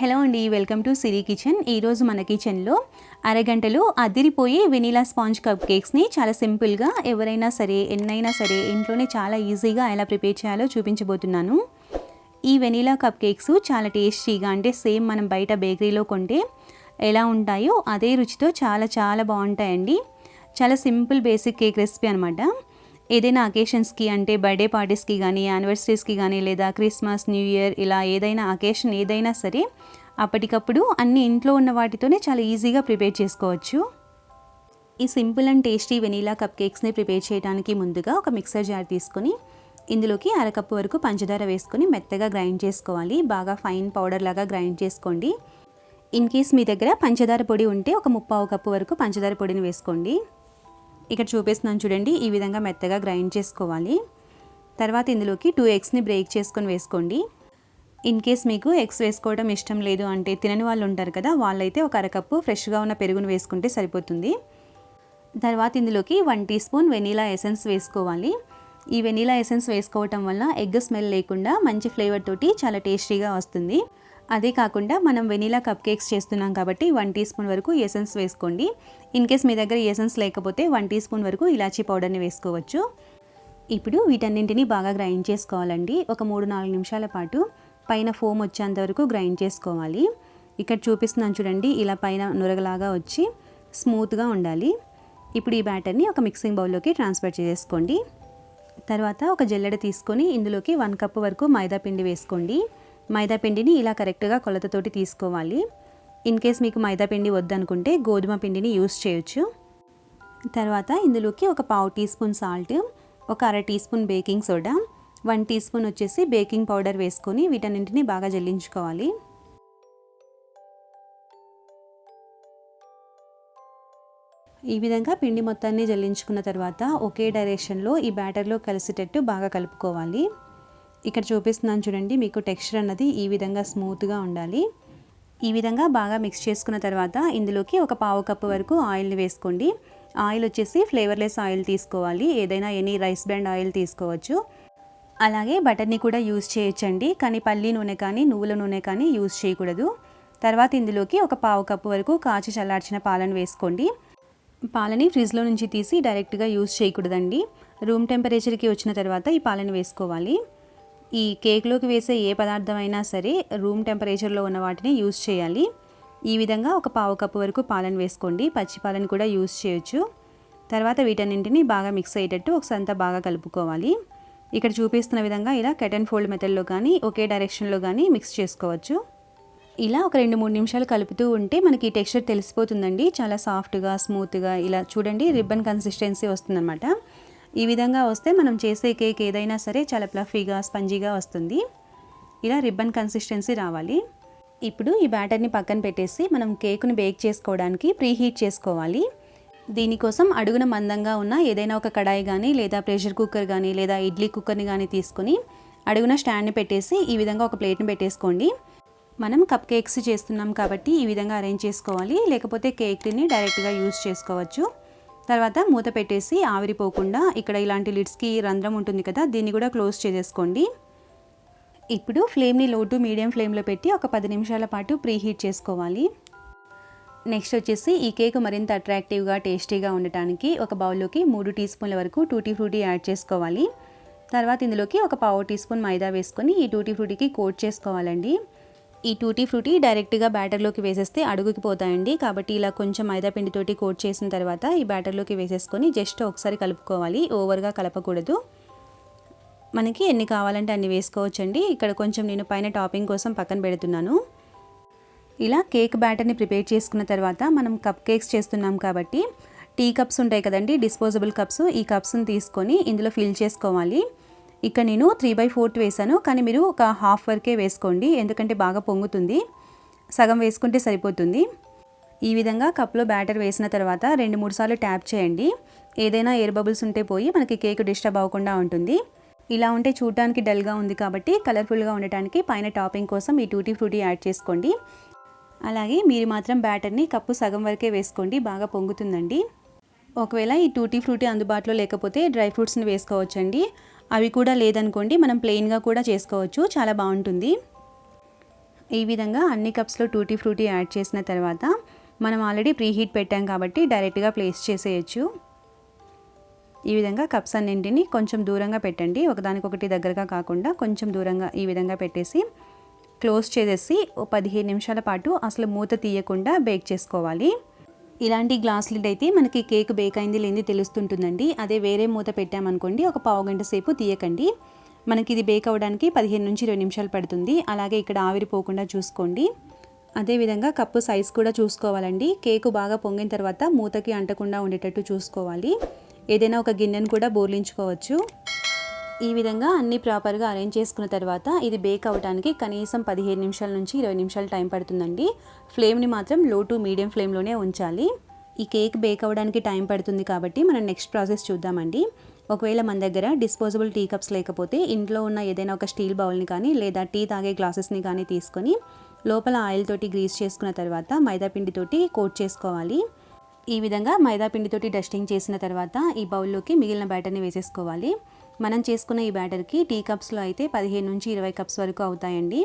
Hello అండి, welcome to Siri kitchen. ఈరోజు మన కిచెన్లో అరగంటలో అదిరిపోయే వెనీలా స్పాంజ్ కప్ కేక్స్ని చాలా సింపుల్గా ఎవరైనా సరే ఎన్నైనా సరే ఇంట్లోనే చాలా ఈజీగా ఎలా ప్రిపేర్ చేయాలో చూపించబోతున్నాను. ఈ వెనీలా కప్ కేక్స్ చాలా టేస్టీగా, అంటే సేమ్ మనం బయట బేకరీలో కొంటే ఎలా ఉంటాయో అదే రుచితో చాలా చాలా బాగుంటాయండి. చాలా సింపుల్ బేసిక్ కేక్ రెసిపీ అనమాట. ఏదైనా అకేషన్స్కి, అంటే బర్త్డే పార్టీస్కి కానీ, యానివర్సరీస్కి కానీ, లేదా క్రిస్మస్, న్యూ ఇయర్, ఇలా ఏదైనా అకేషన్ ఏదైనా సరే అప్పటికప్పుడు అన్ని ఇంట్లో ఉన్న వాటితోనే చాలా ఈజీగా ప్రిపేర్ చేసుకోవచ్చు. ఈ simple and tasty vanilla cup కేక్స్ని ప్రిపేర్ చేయడానికి ముందుగా ఒక మిక్సర్ జార్ తీసుకొని ఇందులోకి అరకప్పు వరకు పంచదార వేసుకొని మెత్తగా గ్రైండ్ చేసుకోవాలి. బాగా ఫైన్ పౌడర్ లాగా గ్రైండ్ చేసుకోండి. ఇన్ కేస్ మీ దగ్గర పంచదార పొడి ఉంటే ఒక 1/2 కప్పు వరకు పంచదార పొడిని వేసుకోండి. ఇక్కడ చూపిస్తున్నాను చూడండి, ఈ విధంగా మెత్తగా గ్రైండ్ చేసుకోవాలి. తర్వాత ఇందులోకి 2 ఎగ్స్ని బ్రేక్ చేసుకొని వేసుకోండి. ఇన్ కేస్ మీకు ఎగ్స్ వేసుకోవడం ఇష్టం లేదు అంటే, తినని వాళ్ళు ఉంటారు కదా, వాళ్ళైతే ఒక అరకప్పు ఫ్రెష్గా ఉన్న పెరుగును వేసుకుంటే సరిపోతుంది. తర్వాత ఇందులోకి 1 టీ స్పూన్ వెనీలా ఎసెన్స్ వేసుకోవాలి. ఈ వెనీలా ఎసెన్స్ వేసుకోవటం వల్ల ఎగ్ స్మెల్ లేకుండా మంచి ఫ్లేవర్ తోటి చాలా టేస్టీగా వస్తుంది. అదే కాకుండా మనం వెనీలా కప్ కేక్స్ చేస్తున్నాం కాబట్టి 1 టీ స్పూన్ వరకు ఎసెన్స్ వేసుకోండి. ఇన్ కేస్ మీ దగ్గర ఎసెన్స్ లేకపోతే 1 టీ స్పూన్ వరకు ఇలాచీ పౌడర్ని వేసుకోవచ్చు. ఇప్పుడు వీటన్నింటినీ బాగా గ్రైండ్ చేసుకోవాలండి. ఒక 3-4 నిమిషాల పాటు పైన ఫోమ్ వచ్చేంత వరకు గ్రైండ్ చేసుకోవాలి. ఇక్కడ చూపిస్తున్నాను చూడండి, ఇలా పైన నురగలాగా వచ్చి స్మూత్గా ఉండాలి. ఇప్పుడు ఈ బ్యాటర్ని ఒక మిక్సింగ్ బౌల్లోకి ట్రాన్స్ఫర్ చేసుకోండి. తర్వాత ఒక జల్లెడ తీసుకొని ఇందులోకి 1 కప్పు వరకు మైదా పిండి వేసుకోండి. మైదా పిండిని ఇలా కరెక్ట్గా కొలతతోటి తీసుకోవాలి. ఇన్ కేస్ మీకు మైదా పిండి వద్దనుకుంటే గోధుమ పిండిని యూస్ చేయొచ్చు. తర్వాత ఇందులోకి ఒక 1/2 టీ స్పూన్ సాల్ట్, ఒక 1/2 teaspoon baking soda, 1 teaspoon వచ్చేసి బేకింగ్ పౌడర్ వేసుకొని వీటన్నింటినీ బాగా జల్లించుకోవాలి. ఈ విధంగా పిండి మొత్తాన్ని జల్లించుకున్న తర్వాత ఒకే డైరెక్షన్లో ఈ బ్యాటర్లో కలిసేటట్టు బాగా కలుపుకోవాలి. ఇక్కడ చూపిస్తున్నాను చూడండి, మీకు టెక్స్చర్ అన్నది ఈ విధంగా స్మూత్గా ఉండాలి. ఈ విధంగా బాగా మిక్స్ చేసుకున్న తర్వాత ఇందులోకి ఒక 1/2 కప్పు వరకు ఆయిల్ని వేసుకోండి. ఆయిల్ వచ్చేసి ఫ్లేవర్లెస్ ఆయిల్ తీసుకోవాలి. ఏదైనా ఎనీ రైస్ బ్రాండ్ ఆయిల్ తీసుకోవచ్చు. అలాగే బటర్ని కూడా యూజ్ చేయొచ్చండి, కానీ పల్లి నూనె కానీ నువ్వుల నూనె కానీ యూజ్ చేయకూడదు. తర్వాత ఇందులోకి ఒక 1/2 కప్పు వరకు కాచి చల్లార్చిన పాలను వేసుకోండి. పాలని ఫ్రిడ్జ్లో నుంచి తీసి డైరెక్ట్గా యూజ్ చేయకూడదండి. రూమ్ టెంపరేచర్కి వచ్చిన తర్వాత ఈ పాలను వేసుకోవాలి. ఈ కేక్లోకి వేసే ఏ పదార్థం అయినా సరే రూమ్ టెంపరేచర్లో ఉన్న వాటిని యూజ్ చేయాలి. ఈ విధంగా ఒక 1/2 కప్పు వరకు పాలను వేసుకోండి. పచ్చి పాలను కూడా యూజ్ చేయొచ్చు. తర్వాత వీటన్నింటినీ బాగా మిక్స్ అయ్యేటట్టు ఒకసారి అంతా బాగా కలుపుకోవాలి. ఇక్కడ చూపిస్తున్న విధంగా ఇలా కట్ అండ్ ఫోల్డ్ మెథడ్లో కానీ ఒకే డైరెక్షన్లో కానీ మిక్స్ చేసుకోవచ్చు. ఇలా ఒక 2-3 నిమిషాలు కలుపుతూ ఉంటే మనకి ఈ టెక్స్చర్ తెలిసిపోతుందండి. చాలా సాఫ్ట్గా స్మూత్గా ఇలా చూడండి రిబ్బన్ కన్సిస్టెన్సీ వస్తుందన్నమాట. ఈ విధంగా వస్తే మనం చేసే కేక్ ఏదైనా సరే చాలా ప్లఫీగా స్పంజీగా వస్తుంది. ఇలా రిబ్బన్ కన్సిస్టెన్సీ రావాలి. ఇప్పుడు ఈ బ్యాటర్ని పక్కన పెట్టేసి మనం కేక్ను బేక్ చేసుకోవడానికి ప్రీహీట్ చేసుకోవాలి. దీనికోసం అడుగున మందంగా ఉన్న ఏదైనా ఒక కడాయి కానీ, లేదా ప్రెషర్ కుక్కర్ కానీ, లేదా ఇడ్లీ కుక్కర్ని కానీ తీసుకొని అడుగున స్టాండ్ని పెట్టేసి ఈ విధంగా ఒక ప్లేట్ని పెట్టేసుకోండి. మనం కప్ కేక్స్ చేస్తున్నాం కాబట్టి ఈ విధంగా అరేంజ్ చేసుకోవాలి, లేకపోతే కేక్ని డైరెక్ట్గా యూజ్ చేసుకోవచ్చు. తర్వాత మూత పెట్టేసి ఆవిరిపోకుండా ఇక్కడ ఇలాంటి లిడ్స్కి రంధ్రం ఉంటుంది కదా, దీన్ని కూడా క్లోజ్ చేసేసుకోండి. ఇప్పుడు ఫ్లేమ్ని లో టు మీడియం ఫ్లేమ్లో పెట్టి ఒక 10 నిమిషాల పాటు ప్రీహీట్ చేసుకోవాలి. నెక్స్ట్ వచ్చేసి ఈ కేక్ మరింత అట్రాక్టివ్గా టేస్టీగా ఉండటానికి ఒక బౌల్లోకి 3 టీ స్పూన్ల వరకు టూటీ ఫ్రూటీ యాడ్ చేసుకోవాలి. తర్వాత ఇందులోకి ఒక 1/2 టీ స్పూన్ మైదా వేసుకొని ఈ టూటీ ఫ్రూటీకి కోట్ చేసుకోవాలండి. ఈ టూటీ ఫ్రూటీ డైరెక్ట్గా బ్యాటర్లోకి వేసేస్తే అడుగుకి పోతాయండి, కాబట్టి ఇలా కొంచెం మైదా పిండితోటి కోట్ చేసిన తర్వాత ఈ బ్యాటర్లోకి వేసేసుకొని జస్ట్ ఒకసారి కలుపుకోవాలి. ఓవర్గా కలపకూడదు. మనకి ఎన్ని కావాలంటే అన్ని వేసుకోవచ్చండి. ఇక్కడ కొంచెం నేను పైన టాపింగ్ కోసం పక్కన పెడుతున్నాను. ఇలా కేక్ బ్యాటర్ని ప్రిపేర్ చేసుకున్న తర్వాత మనం కప్ కేక్స్ చేస్తున్నాం కాబట్టి టీ కప్స్ ఉంటాయి కదండి, డిస్పోజబుల్ కప్స్, ఈ కప్స్ని తీసుకొని ఇందులో ఫిల్ చేసుకోవాలి. ఇక్కడ నేను 3/4 వేసాను, కానీ మీరు ఒక హాఫ్ వరకే వేసుకోండి, ఎందుకంటే బాగా పొంగుతుంది. సగం వేసుకుంటే సరిపోతుంది. ఈ విధంగా కప్లో బ్యాటర్ వేసిన తర్వాత 2-3 సార్లు ట్యాప్ చేయండి. ఏదైనా ఎయిర్ బబుల్స్ ఉంటే పోయి మనకి కేక్ డిస్టర్బ్ అవ్వకుండా ఉంటుంది. ఇలా ఉంటే చూడటానికి డల్గా ఉంది కాబట్టి కలర్ఫుల్గా ఉండటానికి పైన టాపింగ్ కోసం ఈ టూటీ ఫ్రూటీ యాడ్ చేసుకోండి. అలాగే మీరు మాత్రం బ్యాటర్ని కప్పు సగం వరకే వేసుకోండి, బాగా పొంగుతుందండి. ఒకవేళ ఈ టూటీ ఫ్రూటీ అందుబాటులో లేకపోతే డ్రై ఫ్రూట్స్ని వేసుకోవచ్చండి. అవి కూడా లేదనుకోండి మనం ప్లెయిన్గా కూడా చేసుకోవచ్చు, చాలా బాగుంటుంది. ఈ విధంగా అన్ని కప్స్లో టూటీ ఫ్రూటీ యాడ్ చేసిన తర్వాత మనం ఆల్రెడీ ప్రీ హీట్ పెట్టాం కాబట్టి డైరెక్ట్గా ప్లేస్ చేసేయచ్చు. ఈ విధంగా కప్స్ అన్నింటినీ కొంచెం దూరంగా పెట్టండి, ఒకదానికొకటి దగ్గరగా కాకుండా కొంచెం దూరంగా ఈ విధంగా పెట్టేసి క్లోజ్ చేసేసి 15 నిమిషాల పాటు అసలు మూత తీయకుండా బేక్ చేసుకోవాలి. ఇలాంటి గ్లాస్ లిడ్ అయితే మనకి కేక్ బేక్ అయింది లేనిది తెలుస్తుంటుందండి. అదే వేరే మూత పెట్టామనుకోండి ఒక పావు గంట సేపు తీయకండి, మనకి ఇది బేక్ అవ్వడానికి 15 నుంచి 20 నిమిషాలు పడుతుంది. అలాగే ఇక్కడ ఆవిరిపోకుండా చూసుకోండి. అదేవిధంగా కప్పు సైజ్ కూడా చూసుకోవాలండి. కేకు బాగా పొంగిన తర్వాత మూతకి అంటకుండా ఉండేటట్టు చూసుకోవాలి. ఏదైనా ఒక గిన్నెను కూడా బోర్లించుకోవచ్చు. ఈ విధంగా అన్ని ప్రాపర్గా అరేంజ్ చేసుకున్న తర్వాత ఇది బేక్ అవ్వడానికి కనీసం 15 నిమిషాల నుంచి 20 నిమిషాలు టైం పడుతుందండి. ఫ్లేమ్ని మాత్రం లో టు మీడియం ఫ్లేమ్లోనే ఉంచాలి. ఈ కేక్ బేక్ అవ్వడానికి టైం పడుతుంది కాబట్టి మనం నెక్స్ట్ ప్రాసెస్ చూద్దామండి. ఒకవేళ మన దగ్గర డిస్పోజబుల్ టీ కప్స్ లేకపోతే ఇంట్లో ఉన్న ఏదైనా ఒక స్టీల్ బౌల్ని కానీ లేదా టీ తాగే గ్లాసెస్ని కానీ తీసుకొని లోపల ఆయిల్ తోటి గ్రీస్ చేసుకున్న తర్వాత మైదాపిండితోటి కోట్ చేసుకోవాలి. ఈ విధంగా మైదాపిండితోటి డస్టింగ్ చేసిన తర్వాత ఈ బౌల్లోకి మిగిలిన బ్యాటర్ని వేసేసుకోవాలి. మనం చేసుకున్న ఈ బ్యాటర్కి టీ కప్స్లో అయితే 15 నుంచి 20 కప్స్ వరకు అవుతాయండి.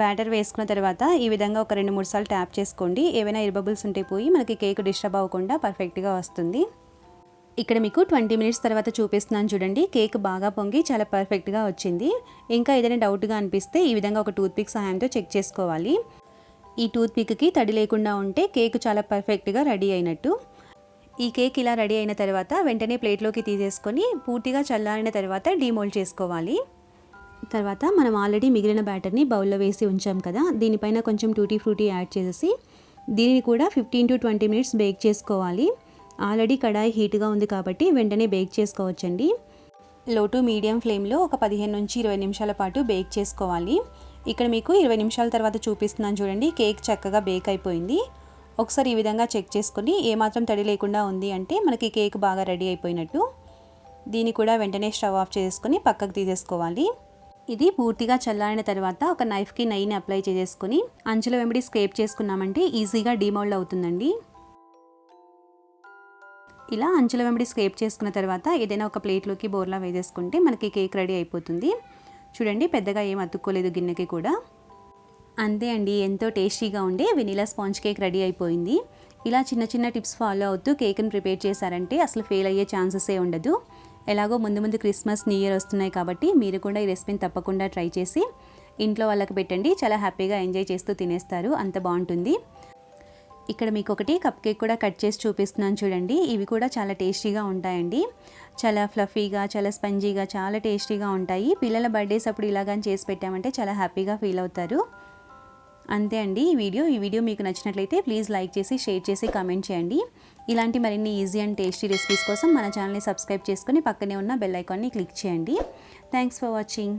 బ్యాటర్ వేసుకున్న తర్వాత ఈ విధంగా ఒక 2-3 సార్లు ట్యాప్ చేసుకోండి. ఏవైనా ఎయిర్ బబుల్స్ ఉంటే పోయి మనకి కేక్ డిస్టర్బ్ అవ్వకుండా పర్ఫెక్ట్గా వస్తుంది. ఇక్కడ మీకు 20 మినిట్స్ తర్వాత చూపిస్తున్నాను చూడండి. కేక్ బాగా పొంగి చాలా పర్ఫెక్ట్గా వచ్చింది. ఇంకా ఏదైనా డౌట్గా అనిపిస్తే ఈ విధంగా ఒక టూత్ పిక్ సహాయంతో చెక్ చేసుకోవాలి. ఈ టూత్ పిక్కి తడి లేకుండా ఉంటే కేక్ చాలా పర్ఫెక్ట్గా రెడీ అయినట్టు. ఈ కేక్ ఇలా రెడీ అయిన తర్వాత వెంటనే ప్లేట్లోకి తీసేసుకొని పూర్తిగా చల్లారిన తర్వాత డీమోల్డ్ చేసుకోవాలి. తర్వాత మనం ఆల్రెడీ మిగిలిన బ్యాటర్ని బౌల్లో వేసి ఉంచాం కదా, దీనిపైన కొంచెం టూటీ ఫ్రూటీ యాడ్ చేసేసి దీనిని కూడా 15 to 20 మినిట్స్ బేక్ చేసుకోవాలి. ఆల్రెడీ కడాయి హీట్గా ఉంది కాబట్టి వెంటనే బేక్ చేసుకోవచ్చండి. లో టు మీడియం ఫ్లేమ్లో ఒక 15 నుంచి 20 నిమిషాల పాటు బేక్ చేసుకోవాలి. ఇక్కడ మీకు 20 నిమిషాల తర్వాత చూపిస్తున్నాను చూడండి. కేక్ చక్కగా బేక్ అయిపోయింది. ఒకసారి ఈ విధంగా చెక్ చేసుకొని ఏమాత్రం తడి లేకుండా ఉంది అంటే మనకి కేక్ బాగా రెడీ అయిపోయినట్టు. దీన్ని కూడా వెంటనే స్టవ్ ఆఫ్ చేసుకొని పక్కకు తీసేసుకోవాలి. ఇది పూర్తిగా చల్లారిన తర్వాత ఒక నైఫ్కి నెయ్యిని అప్లై చేసేసుకొని అంచుల వెంబడి స్క్రేప్ చేసుకున్నామంటే ఈజీగా డీమోల్డ్ అవుతుందండి. ఇలా అంచుల వెంబడి స్క్రేప్ చేసుకున్న తర్వాత ఏదైనా ఒక ప్లేట్లోకి బోర్లా వేసేసుకుంటే మనకి కేక్ రెడీ అయిపోతుంది. చూడండి, పెద్దగా ఏం అతుక్కోలేదు గిన్నెకి కూడా. అంతే అండి, ఎంతో టేస్టీగా ఉండే వెనిలా స్పాంజ్ కేక్ రెడీ అయిపోయింది. ఇలా చిన్న చిన్న టిప్స్ ఫాలో అవుతూ కేక్ని ప్రిపేర్ చేశారంటే అసలు ఫెయిల్ అయ్యే ఛాన్సెసే ఉండదు. ఎలాగో ముందు క్రిస్మస్, న్యూ ఇయర్ వస్తున్నాయి కాబట్టి మీరు కూడా ఈ రెసిపీని తప్పకుండా ట్రై చేసి ఇంట్లో వాళ్ళకి పెట్టండి. చాలా హ్యాపీగా ఎంజాయ్ చేస్తూ తినేస్తారు, అంత బాగుంటుంది. ఇక్కడ మీకు ఒకటి కప్ కేక్ కూడా కట్ చేసి చూపిస్తున్నాను చూడండి. ఇవి కూడా చాలా టేస్టీగా ఉంటాయండి. చాలా ఫ్లఫీగా, చాలా స్పంజీగా, చాలా టేస్టీగా ఉంటాయి. పిల్లల బర్త్డేస్ అప్పుడు ఇలాగని చేసి పెట్టామంటే చాలా హ్యాపీగా ఫీల్ అవుతారు. అంతే అండి ఈ వీడియో మీకు నచ్చినట్లయితే ప్లీజ్ లైక్ చేసి, షేర్ చేసి, కామెంట్ చేయండి. ఇలాంటి మరిన్ని ఈజీ అండ్ టేస్టీ రెసిపీస్ కోసం మన ఛానల్ని సబ్స్క్రైబ్ చేసుకొని పక్కనే ఉన్న బెల్ ఐకాన్ని క్లిక్ చేయండి. Thanks for watching.